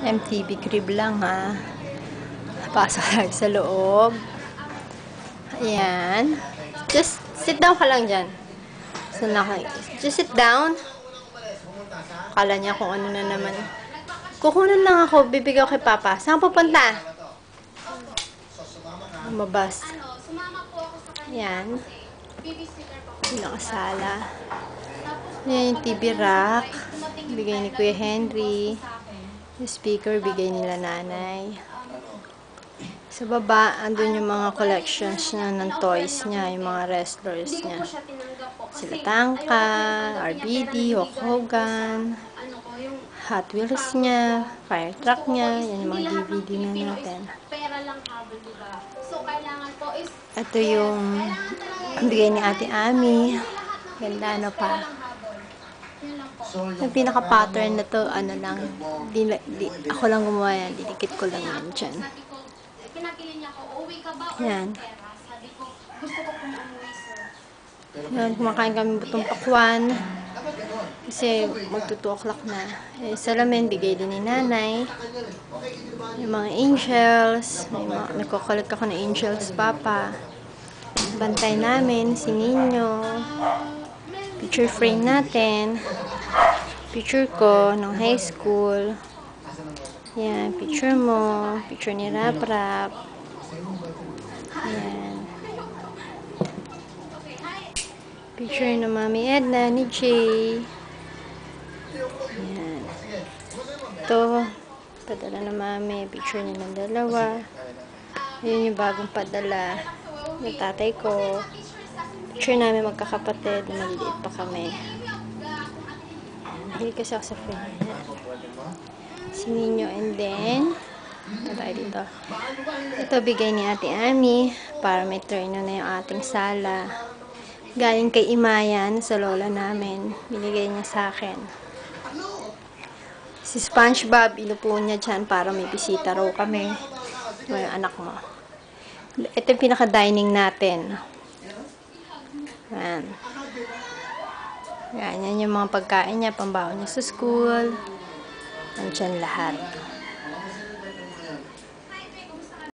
MTV crib lang ha. Pasok lang sa loob. Ayan. Just sit down ka lang dyan. Just sit down. Akala niya kung ano na naman. Kukunan lang ako. Bibigyan ko kay Papa. Saan pupunta? Mabas. Ayan. Nakasala. Ayan yung TV rack. Bigay ni Kuya Henry. Yung speaker, bigay nila nanay. Sa baba, andun yung mga collections niya ng toys niya, yung mga wrestlers niya. Sila Tangka, RBD, Hulk Hogan, Hot Wheels niya, fire truck niya, yan yung mga DVD na natin. Ito yung bigay ni Ate Ami. Ganda na pa. Yung pinaka-pattern na to, ano lang, ako lang gumawa yan, dinikit ko lang yan dyan. Yan. Yan, kumakain kami butong pakwan. Kasi magto 2 o'clock na. Eh, salamin, bigay din ni nanay. Yung mga angels. Nagko-collect ako ng angels, Papa. Bantay namin, si Nino. Picture frame natin. Picture ko nung high school. Yan, picture mo. Picture ni Rap Rap. Yan. Picture ng Mami Edna, ni Jay. Yan. Ito, padala ng Mami. Picture niya ng dalawa. Yun yung bagong padala ng tatay ko. Picture namin magkakapatid. Maliliit pa kami. Mahilig kasi ako sa friend niya. Si Nino, and then ano tayo dito? Ito bigay ni Ate Ami para may turn na yung ating sala. Galing kay Imayan sa lola namin. Binigay niya sa akin. Si SpongeBob, inupo niya dyan para may bisita raw kami. Ito yung anak mo. Ito yung pinaka-dining natin. Yan. Yan yung mga pagkain niya, pambaon niya sa school. Nandiyan lahat.